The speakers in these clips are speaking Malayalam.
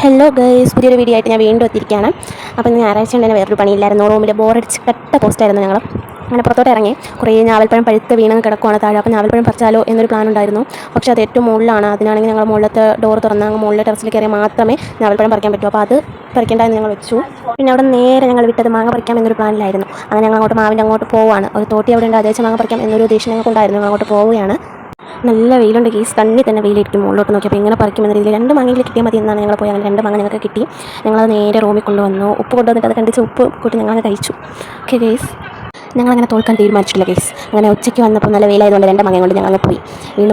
ഹലോ ഗൈസ്, പുതിയൊരു വീഡിയോ ആയിട്ട് ഞാൻ വീണ്ടും എത്തിയിരിക്കുകയാണ്. അപ്പോൾ ഇന്ന് ഞായറാഴ്ച കൊണ്ട് തന്നെ വേറൊരു പണിയില്ലായിരുന്നു. റൂമിൽ ബോറടിച്ച് കട്ട പോസ്റ്റായിരുന്നു ഞങ്ങൾ. അങ്ങനെ പുറത്തോട്ട് ഇറങ്ങി കുറേ ഞാവൽപ്പഴം പഴുത്ത് വീണ് കിടക്കുവാണ് താഴെ. അപ്പോൾ ഞാവൽപ്പഴം പറിച്ചാലോ എന്നൊരു പ്ലാൻ ഉണ്ടായിരുന്നു. പക്ഷേ അത് ഏറ്റവും മുകളിലാണ്. അതിനാണെങ്കിൽ ഞങ്ങൾ മുകളിലത്തെ ഡോർ തുറന്ന് അങ്ങ് മുകളിലെ ടെറസിൽ കയറിയാൽ മാത്രമേ ഞാവൽപ്പഴം പറിക്കാൻ പറ്റൂ. അപ്പോൾ അത് പറിക്കേണ്ടതെന്ന് ഞങ്ങൾ വെച്ചു. പിന്നെ അവിടെ നേരെ ഞങ്ങൾ വിട്ടത് മാങ്ങ പറിക്കാം എന്നൊരു പ്ലാനിലായിരുന്നു. അങ്ങനെ ഞങ്ങൾ മാവിൻ്റെ അങ്ങോട്ട് പോവുകയാണ്. ഒരു തോട്ടി അവിടെ ഉണ്ട്, അതേച്ച് മാങ്ങ പറിക്കാം എന്നൊരു ഉദ്ദേശം ഞങ്ങൾക്കുണ്ടായിരുന്നു. ഞങ്ങൾ അങ്ങോട്ട് പോവുകയാണ്. നല്ല വെയിലുണ്ട് ഗീസ്, തണ്ണി തന്നെ വെയിലിരിക്കും. മുകളിലോട്ട് നോക്കിയപ്പോൾ ഇങ്ങനെ പറിക്കുമെന്ന രീതിയിൽ 2 മാങ്ങയിൽ കിട്ടിയാൽ മതി എന്നാണ് ഞങ്ങൾ പോയി. അങ്ങനെ 2 മാങ്ങ ഞങ്ങൾക്ക് കിട്ടി. ഞങ്ങളത് നേരെ റൂമിൽ കൊണ്ടുവന്നു. ഉപ്പ് കൊണ്ടുവന്നിട്ട് അത് കണ്ടിച്ച് ഉപ്പ് കൂട്ടി ഞങ്ങളത് കഴിച്ചു. ഓക്കെ ഗീസ്, ഞങ്ങളങ്ങനെ തോൽക്കാൻ തീരുമാനിച്ചിട്ടില്ല ഗീസ്. അങ്ങനെ ഉച്ചയ്ക്ക് വന്നപ്പോൾ നല്ല വെയിലായതുകൊണ്ട് 2 മാങ്ങ കൊണ്ട് ഞങ്ങൾ പോയി.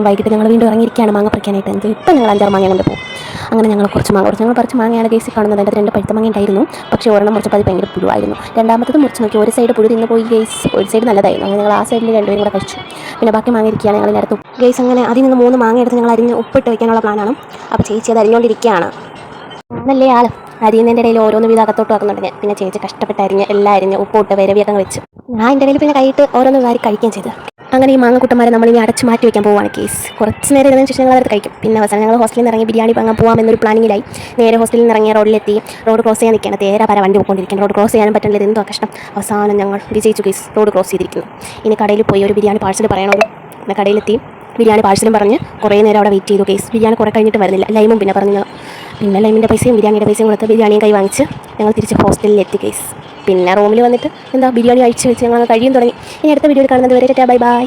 വൈകിട്ട് ഞങ്ങൾ വീണ്ടും ഇറങ്ങിയിരിക്കുകയാണ് മാങ്ങ പറിക്കാനായിട്ട്. എന്ത് ഇപ്പം ഞങ്ങൾ 5-6 മാങ്ങ കൊണ്ട് പോകും. അങ്ങനെ ഞങ്ങൾ കുറച്ച് മാങ്ങ ഞങ്ങൾ പറിച്ച് മാങ്ങയാണ് ഗീസ് കാണുന്നത്. അതിൻ്റെ 2 പഴുത്ത മാങ്ങ ഉണ്ടായിരുന്നു. പക്ഷേ ഒരെണ്ണം മുറിച്ചപ്പോൾ അത് ഭയങ്കര പുഴുവായിരുന്നു. രണ്ടാമത്തത് മുറിച്ച് നോക്കി, ഒരു സൈഡ് പുഴു തിന്ന് പോയി ഗീസ്. ഒരു സൈഡ് നല്ലതായിരുന്നു. അങ്ങനെ ഞങ്ങൾ ആ സൈഡിൽ 2 പേരും കൂടെ കഴിച്ചു. പിന്നെ ബാക്കി മാങ്ങ ഇരിക്കുകയാണ് ഞങ്ങൾ അടുത്ത് ഗീസ്. അങ്ങനെ അതിൽ നിന്ന് 3 മാങ്ങ എടുത്ത് ഞങ്ങൾ അരിഞ്ഞ് ഉപ്പിട്ട് വയ്ക്കാനുള്ള പ്ലാനാണ്. അപ്പോൾ ചേച്ചി അത് അരിഞ്ഞുകൊണ്ടിരിക്കുകയാണ്. നല്ലേ ആൾ അരിയുന്നതിൻ്റെ ഇടയിൽ ഓരോന്ന് വീട് അകത്തോട്ട് വെക്കുന്നുണ്ട്. പിന്നെ ചേച്ചി കഷ്ടപ്പെട്ട് അരിഞ്ഞ് എല്ലാം അരിഞ്ഞ് ഉപ്പിട്ട് വിരവിയൊക്കെ വെച്ച് ഞാൻ എൻ്റെ ഇടയിൽ പിന്നെ കൈയിട്ട് ഓരോന്ന് വാരി കഴിക്കുകയും ചെയ്തു. അങ്ങനെ ഈ മാങ്ങക്കുട്ടന്മാരെ നമ്മളിനി അടച്ച് മാറ്റി വയ്ക്കാൻ പോവുകയാണ് കേസ്. കുറച്ച് നേരം ഇരുന്നതിന് ശേഷം ഞങ്ങൾ അടുത്ത് കഴിക്കും. പിന്നെ അവസാനം ഞങ്ങൾ ഹോസ്റ്റലിൽ നിന്ന് ഇറങ്ങി ബിരിയാണി വാങ്ങാൻ പോകാമെന്നൊരു പ്ലാനിങ്ങിലായി. നേരെ ഹോസ്റ്റലിൽ നിന്ന് ഇറങ്ങിയ റോഡിലെത്തി. റോഡ് ക്രോസ് ചെയ്യാൻ നിൽക്കുകയാണ്. തേരാ പര വണ്ടി പോയിക്കൊണ്ടിരിക്കുകയാണ്. റോഡ് ക്രോസ് ചെയ്യാനും പറ്റുന്നില്ല. എന്തോ കഷ്ടം. അവസാനം ഞങ്ങൾ വിജയിച്ചു കേസ്. റോഡ് ക്രോസ് ചെയ്തിരിക്കുന്നു. ഇനി കടയിൽ പോയി ഒരു ബിരിയാണി പാഴ്സൽ പറയണമല്ലോ. പിന്നെ കടയിലെത്തി ബിരിയാണി പാഴ്സലും പറഞ്ഞ് കുറേ നേരം അവിടെ വെയിറ്റ് ചെയ്തു കേസ്. ബിരിയാണി കുറേ കഴിഞ്ഞിട്ട് വരുന്നില്ല. ലൈമും പിന്നെ പറഞ്ഞു. പിന്നെ ലൈമിൻ്റെ പൈസയും ബിരിയാണിയുടെ പൈസയും കൊടുത്ത് ബിരിയാണിയും കൈ വാങ്ങിച്ച് ഞങ്ങൾ തിരിച്ച് ഹോസ്റ്റലിൽ എത്തി കേസ്. പിന്നെ റൂമിൽ വന്നിട്ട് ബിരിയാണി അഴിച്ച് വെച്ച് ഞങ്ങൾ കഴിയും തുടങ്ങി. ഇനി അടുത്ത വീഡിയോയിൽ കാണുന്നത് വരെ ബൈ ബൈ.